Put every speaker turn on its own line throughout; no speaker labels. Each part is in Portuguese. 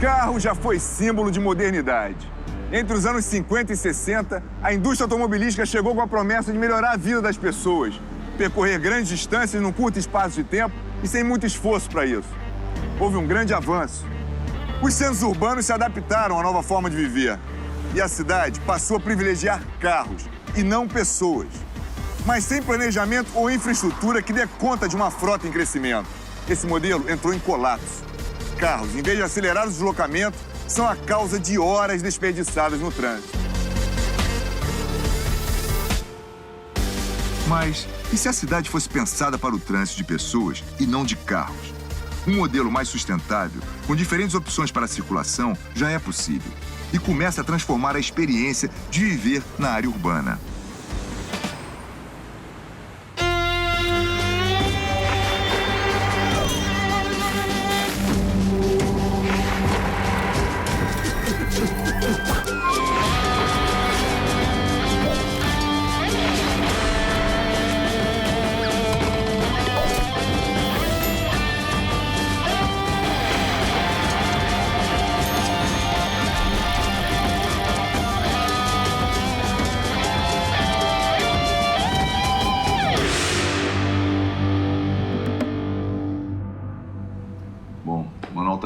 Carro já foi símbolo de modernidade. Entre os anos 50 e 60, a indústria automobilística chegou com a promessa de melhorar a vida das pessoas, percorrer grandes distâncias num curto espaço de tempo e sem muito esforço para isso. Houve um grande avanço. Os centros urbanos se adaptaram à nova forma de viver e a cidade passou a privilegiar carros e não pessoas. Mas sem planejamento ou infraestrutura que dê conta de uma frota em crescimento. Esse modelo entrou em colapso. Carros, em vez de acelerar o deslocamento, são a causa de horas desperdiçadas no trânsito. Mas e se a cidade fosse pensada para o trânsito de pessoas e não de carros? Um modelo mais sustentável, com diferentes opções para a circulação, já é possível. E começa a transformar a experiência de viver na área urbana.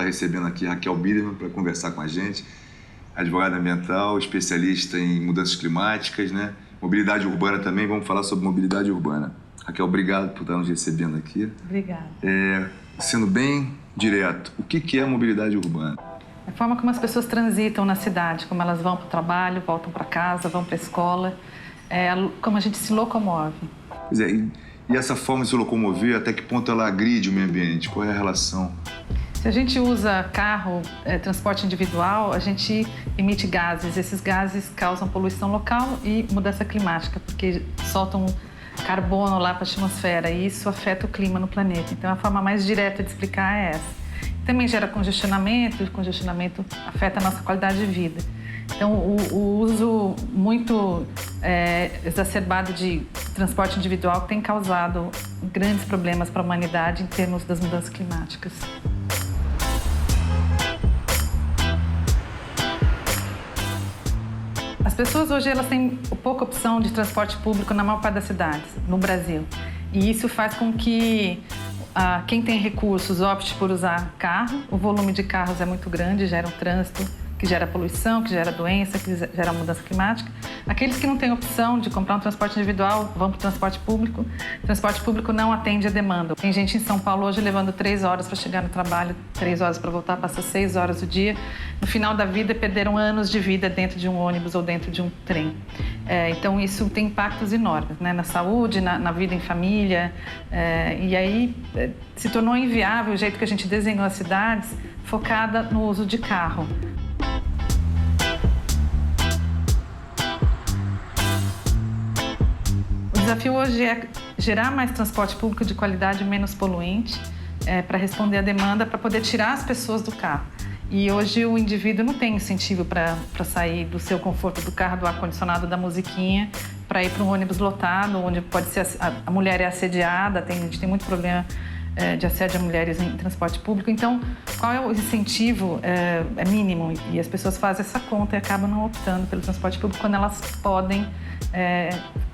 Recebendo aqui a Raquel Biderman para conversar com a gente, advogada ambiental, especialista em mudanças climáticas, né? Mobilidade urbana também, vamos falar sobre mobilidade urbana. Raquel, obrigado por estar nos recebendo aqui.
Obrigada.
Sendo bem direto, o que é mobilidade urbana?
É a forma como as pessoas transitam na cidade, como elas vão para o trabalho, voltam para casa, vão para a escola, como a gente se locomove.
Pois é, e essa forma de se locomover, até que ponto ela agride o meio ambiente? Qual é a relação?
Se a gente usa carro, transporte individual, a gente emite gases. Esses gases causam poluição local e mudança climática, porque soltam carbono lá para a atmosfera e isso afeta o clima no planeta. Então, a forma mais direta de explicar é essa. Também gera congestionamento, e o congestionamento afeta a nossa qualidade de vida. Então, o uso muito exacerbado de transporte individual tem causado grandes problemas para a humanidade em termos das mudanças climáticas. As pessoas hoje elas têm pouca opção de transporte público na maior parte das cidades no Brasil. E isso faz com que quem tem recursos opte por usar carro. O volume de carros é muito grande, gera um trânsito que gera poluição, que gera doença, que gera mudança climática. Aqueles que não têm opção de comprar um transporte individual vão para o transporte público. O transporte público não atende a demanda. Tem gente em São Paulo hoje levando 3 horas para chegar no trabalho, 3 horas para voltar, passa 6 horas o dia. No final da vida, perderam anos de vida dentro de um ônibus ou dentro de um trem. Então, isso tem impactos enormes, né? Na saúde, na vida em família. E aí, se tornou inviável o jeito que a gente desenhou as cidades, focada no uso de carro. O desafio hoje é gerar mais transporte público de qualidade menos poluente para responder à demanda, para poder tirar as pessoas do carro. E hoje o indivíduo não tem incentivo para sair do seu conforto do carro, do ar-condicionado, da musiquinha, para ir para um ônibus lotado, onde pode ser a mulher é assediada, a gente tem muito problema de assédio a mulheres em transporte público. Então, qual é o incentivo? É mínimo e as pessoas fazem essa conta e acabam não optando pelo transporte público quando elas podem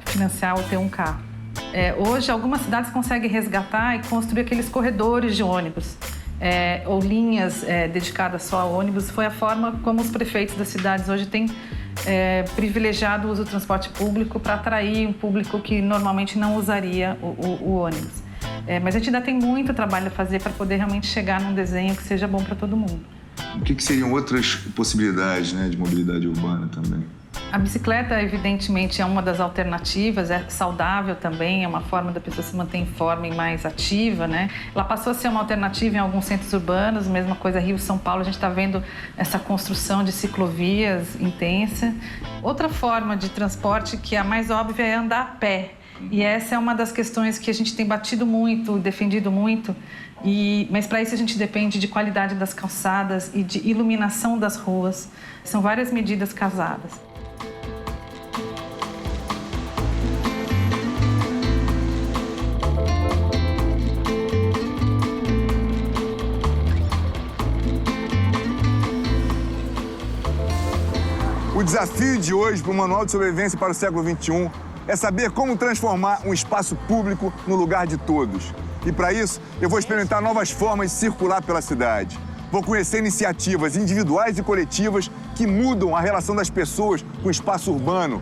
financiar ou ter um carro. Hoje, algumas cidades conseguem resgatar e construir aqueles corredores de ônibus ou linhas dedicadas só a ônibus. Foi a forma como os prefeitos das cidades hoje têm privilegiado o uso do transporte público para atrair um público que normalmente não usaria o ônibus. Mas a gente ainda tem muito trabalho a fazer para poder realmente chegar num desenho que seja bom para todo mundo.
O que seriam outras possibilidades, né, de mobilidade urbana também?
A bicicleta, evidentemente, é uma das alternativas, é saudável também, é uma forma da pessoa se manter em forma e mais ativa, né? Ela passou a ser uma alternativa em alguns centros urbanos, mesma coisa Rio, São Paulo, a gente está vendo essa construção de ciclovias intensa. Outra forma de transporte que é a mais óbvia é andar a pé. E essa é uma das questões que a gente tem batido muito, defendido muito, mas para isso a gente depende de qualidade das calçadas e de iluminação das ruas. São várias medidas casadas.
desafio de hoje para o Manual de Sobrevivência para o século XXI é saber como transformar um espaço público no lugar de todos. E para isso, eu vou experimentar novas formas de circular pela cidade. Vou conhecer iniciativas individuais e coletivas que mudam a relação das pessoas com o espaço urbano.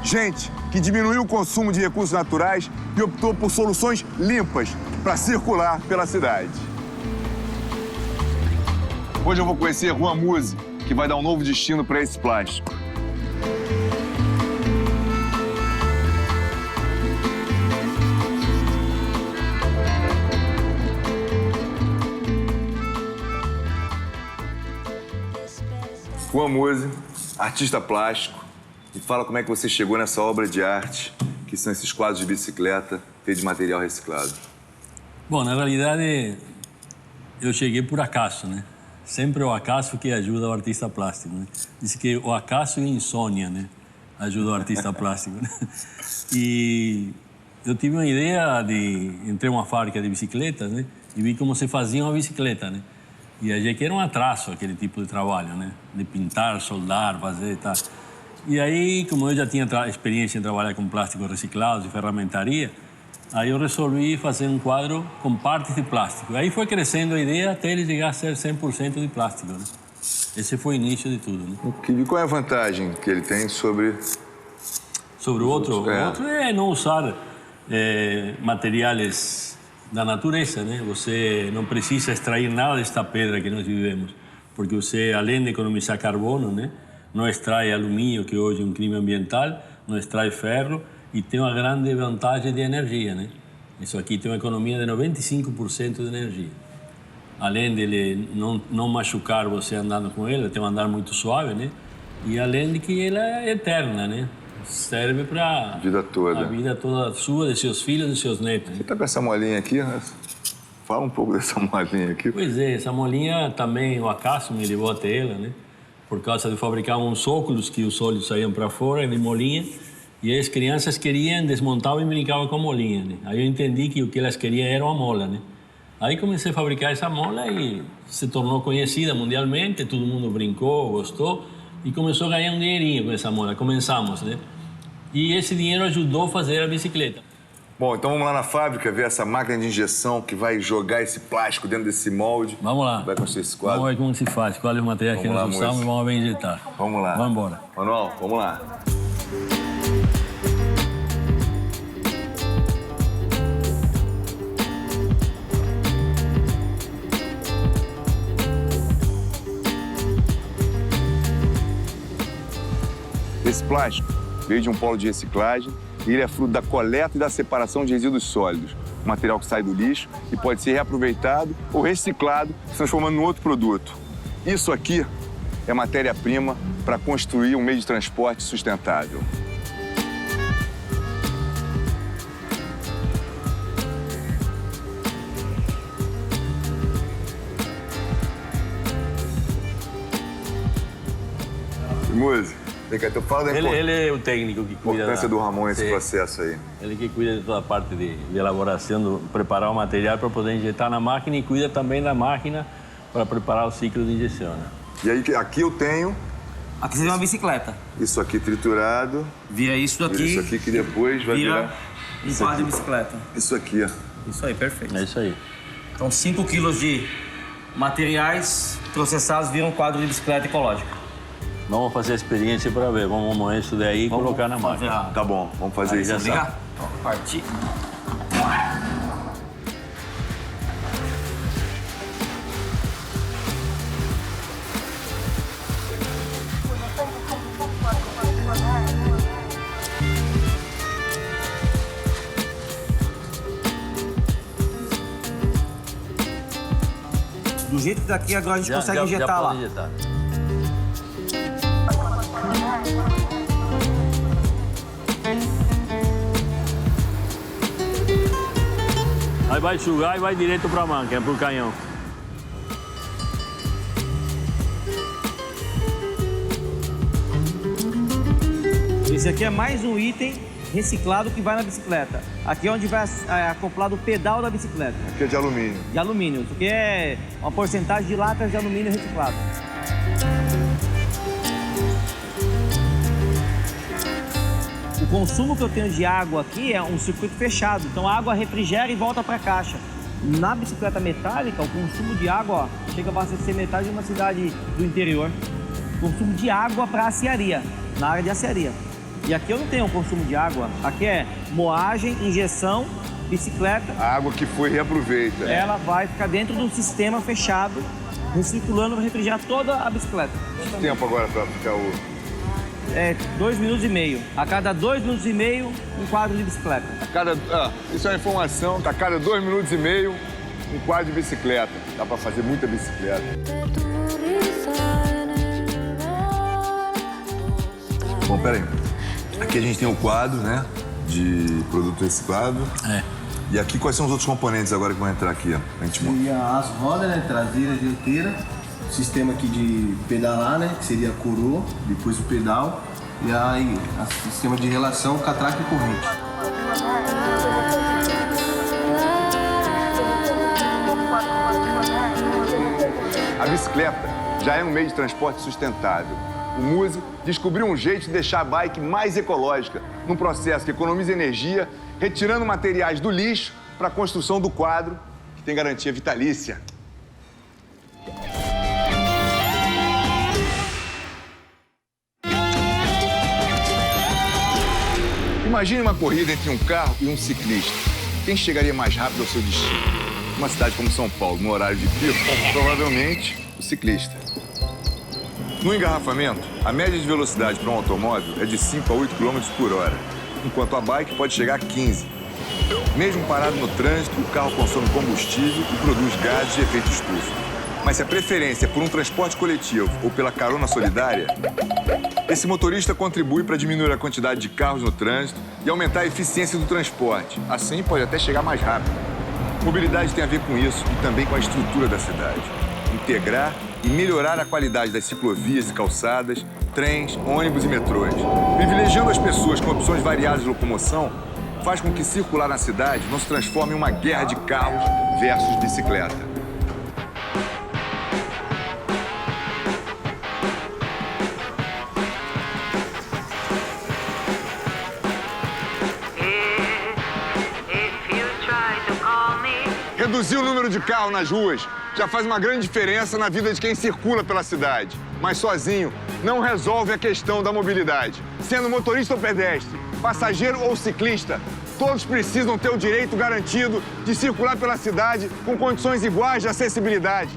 Gente que diminuiu o consumo de recursos naturais e optou por soluções limpas para circular pela cidade. Hoje eu vou conhecer Rua Muse, que vai dar um novo destino para esse plástico. Rua Muse, artista plástico, e fala como é que você chegou nessa obra de arte, que são esses quadros de bicicleta feitos de material reciclado.
Bom, na realidade, eu cheguei por acaso, né? Sempre o acaso que ajuda o artista plástico, né? Diz que o acaso e a insônia, né? Ajuda o artista plástico, né? E eu tive uma ideia de... Entrei numa fábrica de bicicletas, né? E vi como se fazia uma bicicleta, né? E achei que era um atraso aquele tipo de trabalho, né? De pintar, soldar, fazer e tal. E aí, como eu já tinha experiência em trabalhar com plásticos reciclados e ferramentaria, aí eu resolvi fazer um quadro com partes de plástico. Aí foi crescendo a ideia até ele chegar a ser 100% de plástico, né? Esse foi o início de tudo, né?
E qual é a vantagem que ele tem sobre...
Sobre o outro? O outro é não usar materiais da natureza, né? Você não precisa extrair nada desta pedra que nós vivemos, porque você, além de economizar carbono, né? Não extrai alumínio, que hoje é um crime ambiental, não extrai ferro e tem uma grande vantagem de energia, né? Isso aqui tem uma economia de 95% de energia. Além de ele não machucar você andando com ele, tem um andar muito suave, né? E além de que ela é eterna, né? Serve para
a vida toda
sua, de seus filhos e de seus netos.
Você tá com essa molinha aqui, né? Fala um pouco dessa molinha aqui.
Pois é, essa molinha também, o acaso me levou até ela, né? Por causa de fabricar uns óculos que os olhos saíam para fora de molinha, e as crianças queriam, desmontavam e brincavam com a molinha, né? Aí eu entendi que o que elas queriam era uma mola, né? Aí comecei a fabricar essa mola e se tornou conhecida mundialmente, todo mundo brincou, gostou, e começou a ganhar um dinheirinho com essa mola. Começamos, né? E esse dinheiro ajudou a fazer a bicicleta.
Bom, então vamos lá na fábrica ver essa máquina de injeção que vai jogar esse plástico dentro desse molde.
Vamos lá.
Vai construir esse quadro.
Vamos ver como se faz, quais os materiais que nós usamos e vamos ver injetar.
Vamos lá.
Vamos embora.
Manuel, vamos lá. Esse plástico veio de um polo de reciclagem e ele é fruto da coleta e da separação de resíduos sólidos, um material que sai do lixo e pode ser reaproveitado ou reciclado, se transformando em outro produto. Isso aqui é matéria-prima para construir um meio de transporte sustentável. Muse,
ele é o técnico que cuida da
importância do Ramon nesse processo aí.
Ele que cuida de toda a parte de elaboração, preparar o material para poder injetar na máquina e cuida também da máquina para preparar o ciclo de injeção. Né?
E aí, aqui eu tenho...
Aqui você tem uma bicicleta.
Isso aqui triturado.
Vira isso aqui.
Vira isso aqui que depois vai virar...
um quadro de bicicleta.
Isso aqui, ó.
Isso aí, perfeito.
É isso aí.
Então, 5 quilos de materiais processados viram um quadro de bicicleta ecológica.
Vamos fazer a experiência para ver. Vamos moer isso daí e colocar na máquina.
Tá bom, vamos fazer
aí
isso.
Já
Ligar? Partir. Do jeito que daqui agora a gente consegue injetar lá.
Injetar. Aí vai sugar e vai direto para a máquina, para o canhão.
Esse aqui é mais um item reciclado que vai na bicicleta. Aqui é onde vai acoplado o pedal da bicicleta.
Aqui é de alumínio.
De alumínio, porque é uma porcentagem de latas de alumínio reciclado. consumo que eu tenho de água aqui é um circuito fechado, então a água refrigera e volta para a caixa. Na bicicleta metálica, o consumo de água chega a abastecer metade de uma cidade do interior. Consumo de água para aciaria, na área de aciaria. E aqui eu não tenho consumo de água, aqui é moagem, injeção, bicicleta.
A água que foi reaproveita.
Ela vai ficar dentro de um sistema fechado, recirculando para refrigerar toda a bicicleta.
Quanto tempo agora para ficar o...
2 minutos e meio. A cada 2 minutos e meio, um quadro de bicicleta.
Isso é uma informação, a cada 2 minutos e meio, um quadro de bicicleta. Dá para fazer muita bicicleta. Bom, peraí. Aqui a gente tem o quadro, né, de produto reciclado. E aqui, quais são os outros componentes agora que vão entrar aqui, ó? A gente
seria as rodas, né, traseira, dianteira. Sistema aqui de pedalar, né, que seria a coroa, depois o pedal. E aí, o sistema de relação, catraca e corrente.
A bicicleta já é um meio de transporte sustentável. O Muse descobriu um jeito de deixar a bike mais ecológica, num processo que economiza energia, retirando materiais do lixo para a construção do quadro, que tem garantia vitalícia. Imagine uma corrida entre um carro e um ciclista. Quem chegaria mais rápido ao seu destino? Uma cidade como São Paulo, no horário de pico, provavelmente o ciclista. No engarrafamento, a média de velocidade para um automóvel é de 5 a 8 km por hora, enquanto a bike pode chegar a 15. Mesmo parado no trânsito, o carro consome combustível e produz gases de efeito estufa. Mas se a preferência é por um transporte coletivo ou pela carona solidária, esse motorista contribui para diminuir a quantidade de carros no trânsito e aumentar a eficiência do transporte. Assim, pode até chegar mais rápido. Mobilidade tem a ver com isso e também com a estrutura da cidade. Integrar e melhorar a qualidade das ciclovias e calçadas, trens, ônibus e metrôs. Privilegiando as pessoas com opções variadas de locomoção, faz com que circular na cidade não se transforme em uma guerra de carros versus bicicleta. Reduzir o número de carros nas ruas já faz uma grande diferença na vida de quem circula pela cidade. Mas sozinho não resolve a questão da mobilidade. Sendo motorista ou pedestre, passageiro ou ciclista, todos precisam ter o direito garantido de circular pela cidade com condições iguais de acessibilidade.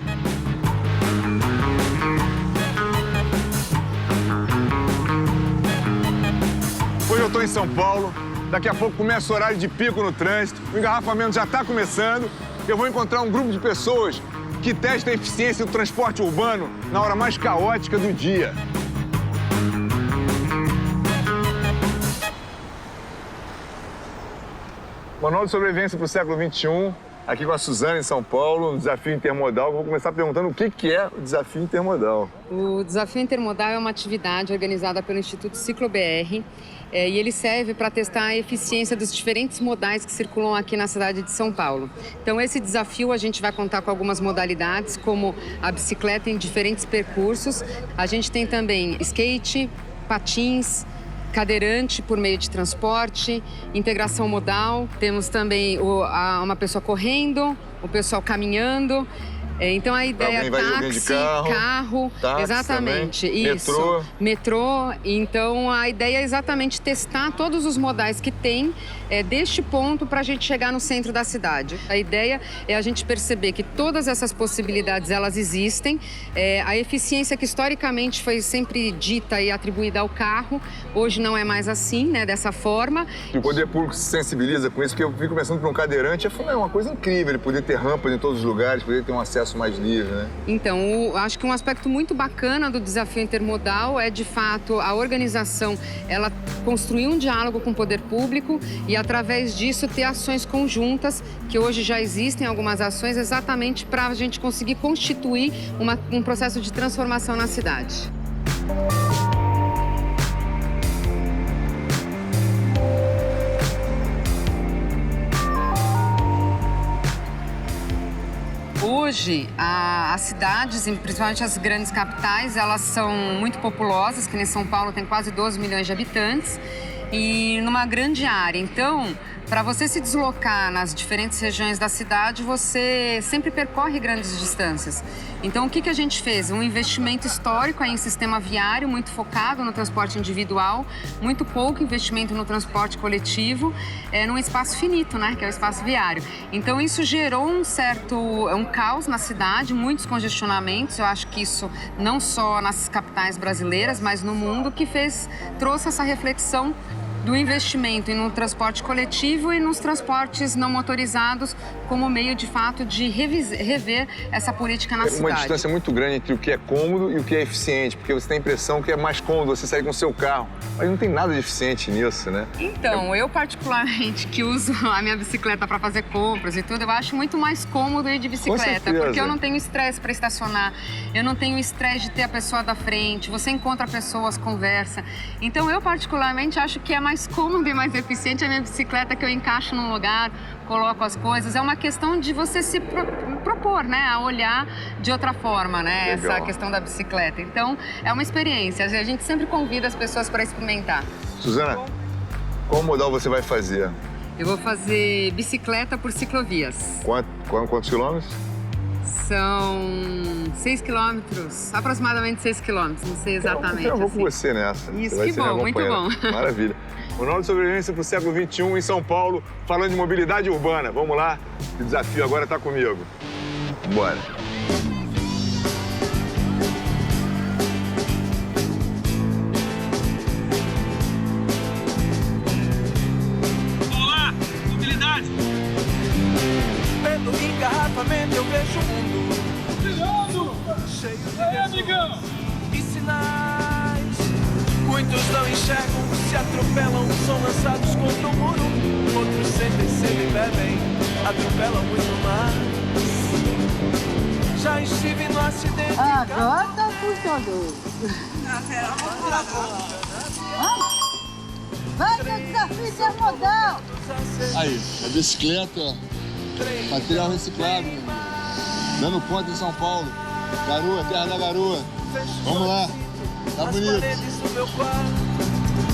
Hoje eu estou em São Paulo, daqui a pouco começa o horário de pico no trânsito, o engarrafamento já está começando. Eu vou encontrar um grupo de pessoas que testa a eficiência do transporte urbano na hora mais caótica do dia. Manual de sobrevivência para o século XXI, aqui com a Suzana em São Paulo, no Desafio Intermodal. Vou começar perguntando o que é o Desafio Intermodal.
O Desafio Intermodal é uma atividade organizada pelo Instituto Ciclo-BR e ele serve para testar a eficiência dos diferentes modais que circulam aqui na cidade de São Paulo. Então, esse desafio a gente vai contar com algumas modalidades, como a bicicleta em diferentes percursos. A gente tem também skate, patins, cadeirante por meio de transporte, integração modal. Temos também uma pessoa correndo, o pessoal caminhando. Então a ideia é táxi, carro,
táxi
exatamente,
também,
isso. Metrô. Então a ideia é exatamente testar todos os modais que tem deste ponto para a gente chegar no centro da cidade. A ideia é a gente perceber que todas essas possibilidades elas existem. A eficiência que historicamente foi sempre dita e atribuída ao carro, hoje não é mais assim, né, dessa forma.
E o poder público se sensibiliza com isso, porque eu fico pensando para um cadeirante, é uma coisa incrível, ele poder ter rampas em todos os lugares, poder ter um acesso mais livre, né?
Então, acho que um aspecto muito bacana do Desafio Intermodal é, de fato, a organização, ela construir um diálogo com o poder público e, através disso, ter ações conjuntas, que hoje já existem algumas ações, exatamente para a gente conseguir constituir um processo de transformação na cidade. Hoje, as cidades, principalmente as grandes capitais, elas são muito populosas, que nem São Paulo tem quase 12 milhões de habitantes. e numa grande área. Então, para você se deslocar nas diferentes regiões da cidade, você sempre percorre grandes distâncias. Então, o que a gente fez? Um investimento histórico aí em sistema viário, muito focado no transporte individual, muito pouco investimento no transporte coletivo, num espaço finito, né, que é o espaço viário. Então, isso gerou um caos na cidade, muitos congestionamentos. Eu acho que isso não só nas capitais brasileiras, mas no mundo, que trouxe essa reflexão do investimento no transporte coletivo e nos transportes não motorizados como meio, de fato, de rever essa política na cidade.
Uma distância muito grande entre o que é cômodo e o que é eficiente, porque você tem a impressão que é mais cômodo você sair com o seu carro, mas não tem nada de eficiente nisso, né?
Então, eu particularmente, que uso a minha bicicleta para fazer compras e tudo, eu acho muito mais cômodo ir de bicicleta, porque eu não tenho estresse para estacionar, eu não tenho estresse de ter a pessoa da frente, você encontra pessoas, conversa. Então, eu particularmente acho que é mais cômodo e mais eficiente a minha bicicleta, que eu encaixo num lugar, coloco as coisas. É uma questão de você se propor, né, a olhar de outra forma, né,
Legal.
essa questão da bicicleta. Então, é uma experiência. A gente sempre convida as pessoas para experimentar.
Suzana, qual modal você vai fazer?
Eu vou fazer bicicleta por ciclovias.
Quantos quilômetros?
São 6 quilômetros, aproximadamente 6 quilômetros, não sei exatamente.
Eu vou
assim.
com você nessa.
Isso,
Você vai
que
ser
bom,
minha
muito
companheira.
bom.
Maravilha. Manual de Sobrevivência para o século XXI em São Paulo, falando de mobilidade urbana. Vamos lá, o desafio agora está comigo. Bora.
Vamos lá, mobilidade.
Pelo engarrafamento eu vejo o mundo cheio de
amigão.
e sinais. Muitos não enxergam, se atropelam, são lançados contra o muro. Outros sentem sede e bebem, atropelam muito mais. Já estive no acidente.
Agora tá funcionando. Vai que o desafio intermodal.
Aí, a bicicleta, material reciclado, dando conta em São Paulo. Garoa, terra da garoa. Vamos lá, tá
As
bonito.
paredes do meu quarto,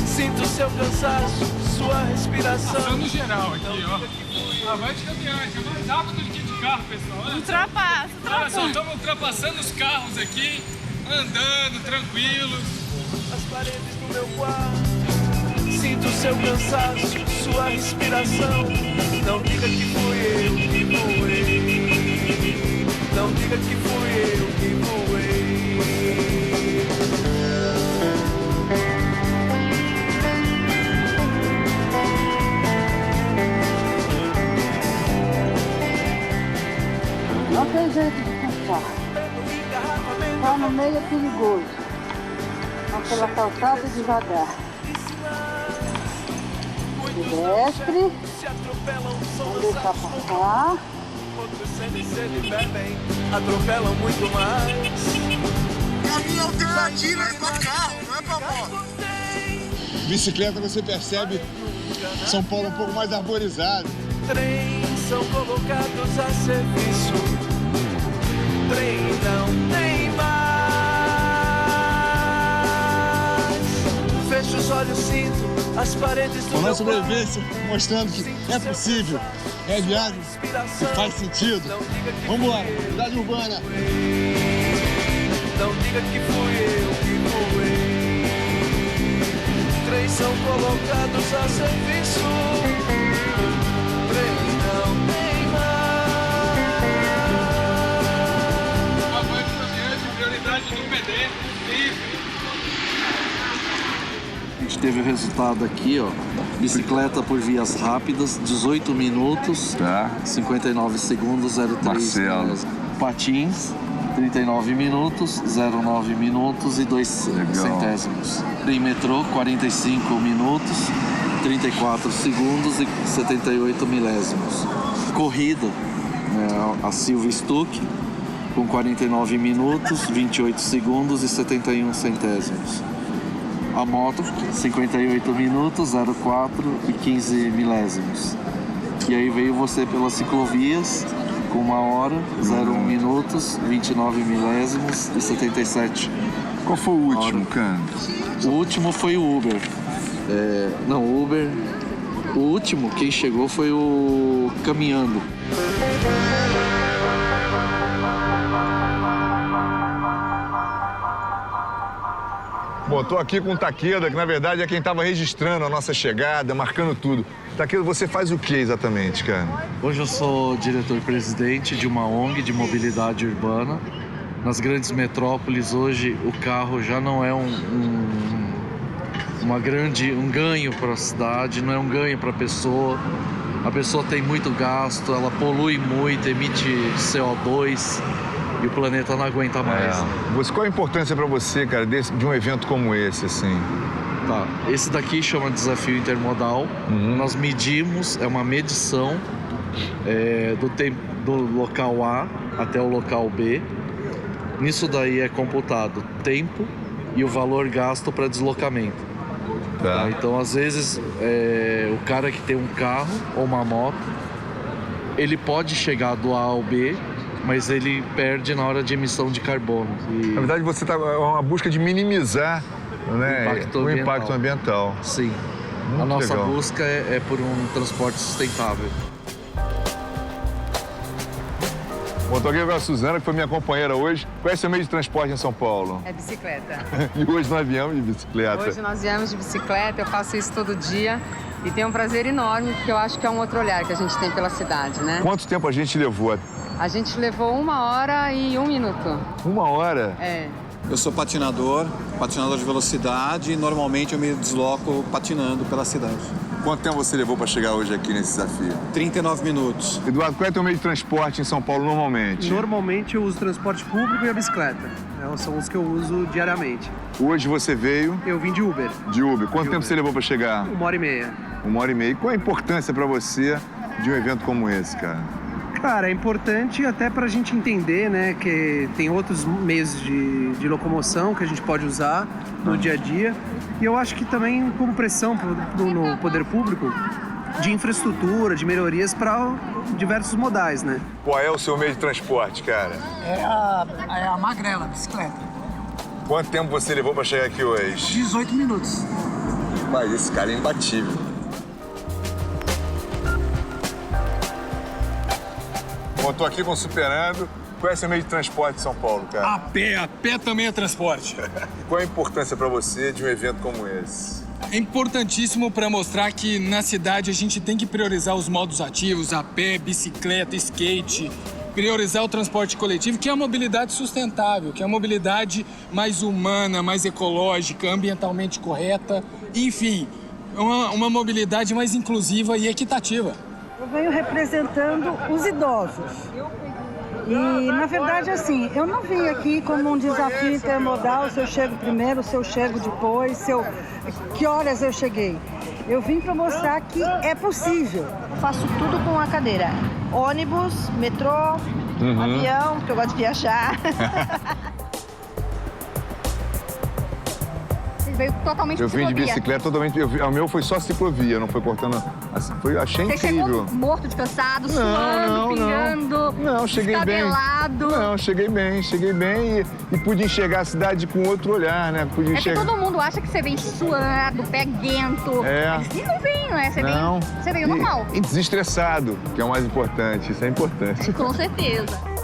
sinto seu cansaço, sua respiração.
Passando geral aqui, ó. Vai de caminhonete, é mais rápido do que de carro, pessoal. Ultrapassa. Olha só, estamos ultrapassando os carros aqui, andando, tranquilos.
As paredes do meu quarto, sinto seu cansaço, sua respiração. Não diga que fui eu que voei. Não diga que fui eu que voei.
Não tem jeito de passar. Tá no meio é perigoso. Vamos pela calçada devagar. Pedestre. Vamos deixar passar.
Outros sentem sede e bebem, atropelam muito mais.
A minha alternativa é pra carro, não é pra moto.
Bicicleta, você percebe São Paulo um pouco mais arborizado.
Trens são colocados a serviço. Trem não tem mais. Fecho os olhos, sinto as paredes do
Manual
meu
de Sobrevivência mostrando que é possível, é viável e faz sentido. Vamos embora, cidade urbana.
Não diga que fui eu que voei. Trens são colocados a serviço. Trem não tem mais.
Avanço caminhante, prioridade do PD, livre.
A gente teve o resultado aqui, ó. Bicicleta por vias rápidas, 18 minutos,
Tá.
59 segundos, 03.
Marcelo.
Patins, 39 minutos, 09 minutos e 2
Legal.
centésimos. Em metrô, 45 minutos, 34 segundos e 78 milésimos. Corrida, a Silvia Stuck, com 49 minutos, 28 segundos e 71 centésimos. A moto, 58 minutos, 04 e 15 milésimos. E aí veio você pelas ciclovias, com 1 hora, 01 minutos, 29 milésimos e 77.
Qual foi o último, cara?
O último foi o Uber. Não, Uber. O último, quem chegou foi o Caminhando.
Bom, tô aqui com o Takeda, que na verdade é quem estava registrando a nossa chegada, marcando tudo. Takeda, você faz o que exatamente, cara?
Hoje eu sou diretor-presidente de uma ONG de mobilidade urbana. Nas grandes metrópoles, hoje, o carro já não é um ganho para a cidade, não é um ganho para a pessoa. A pessoa tem muito gasto, ela polui muito, emite CO2 e o planeta não aguenta mais.
Qual a importância para você, cara, de um evento como esse, assim?
Tá, esse daqui chama Desafio Intermodal. Nós medimos, é uma medição do tempo do local A até o local B. Nisso daí é computado tempo e o valor gasto para deslocamento. Tá? Então, às vezes, o cara que tem um carro ou uma moto, ele pode chegar do A ao B, mas ele perde na hora de emissão de carbono.
Na verdade, você está uma busca de minimizar, né, o impacto ambiental.
Sim.
Muito
a nossa
legal.
busca é por um transporte sustentável.
Bom, tô aqui com a Suzana, que foi minha companheira hoje. Qual é o seu meio de transporte em São Paulo?
É bicicleta.
E hoje nós viemos de bicicleta.
Hoje nós viemos de bicicleta, eu faço isso todo dia e tenho um prazer enorme, porque eu acho que é um outro olhar que a gente tem pela cidade, né?
Quanto tempo a gente levou?
A gente levou 1 hora e 1 minuto.
1 hora?
É.
Eu sou patinador de velocidade e normalmente eu me desloco patinando pela cidade.
Quanto tempo você levou para chegar hoje aqui nesse desafio?
39 minutos.
Eduardo, qual é o teu meio de transporte em São Paulo normalmente?
Normalmente eu uso transporte público e a bicicleta. São os que eu uso diariamente.
Hoje você veio?
Eu vim de Uber.
De Uber. Quanto tempo você levou para chegar?
1h30.
1h30. E qual a importância para você de um evento como esse, cara?
Cara, é importante até para a gente entender, né, que tem outros meios de locomoção que a gente pode usar no dia a dia. E eu acho que também como pressão no poder público de infraestrutura, de melhorias para diversos modais, né?
Qual é o seu meio de transporte, cara?
É a magrela, a bicicleta.
Quanto tempo você levou para chegar aqui hoje?
18 minutos.
Mas esse cara é imbatível. Bom, tô aqui com o Superando. Qual é o seu meio de transporte de São Paulo, cara?
A pé também é transporte.
Qual a importância para você de um evento como esse?
É importantíssimo para mostrar que na cidade a gente tem que priorizar os modos ativos, a pé, bicicleta, skate, priorizar o transporte coletivo, que é a mobilidade sustentável, que é a mobilidade mais humana, mais ecológica, ambientalmente correta, enfim, uma mobilidade mais inclusiva e equitativa.
Eu venho representando os idosos. E, na verdade, assim, eu não vim aqui como um desafio intermodal, se eu chego primeiro, se eu chego depois, que horas eu cheguei. Eu vim para mostrar que é possível.
Eu faço tudo com a cadeira. Ônibus, metrô, avião, porque eu gosto de viajar. Veio totalmente
eu vim de bicicleta totalmente. O meu foi só ciclovia, não foi cortando. Assim, achei
Você
incrível.
Chegou morto de cansado, suando, pingando,
não, cheguei bem. Não, cheguei bem e pude enxergar a cidade com outro olhar, né? Pude enxergar.
Que todo mundo acha que você vem suado, peguento. E não vem, não é? Você veio normal.
E desestressado, que é o mais importante. Isso é importante.
Com certeza.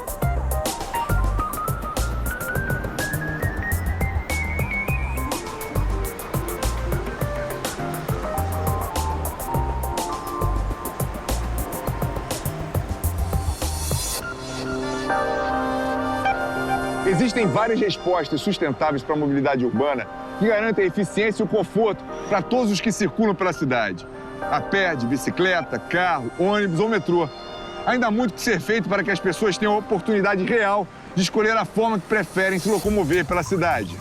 Existem várias respostas sustentáveis para a mobilidade urbana que garantem a eficiência e o conforto para todos os que circulam pela cidade. A pé, de bicicleta, carro, ônibus ou metrô. Ainda há muito que ser feito para que as pessoas tenham a oportunidade real de escolher a forma que preferem se locomover pela cidade.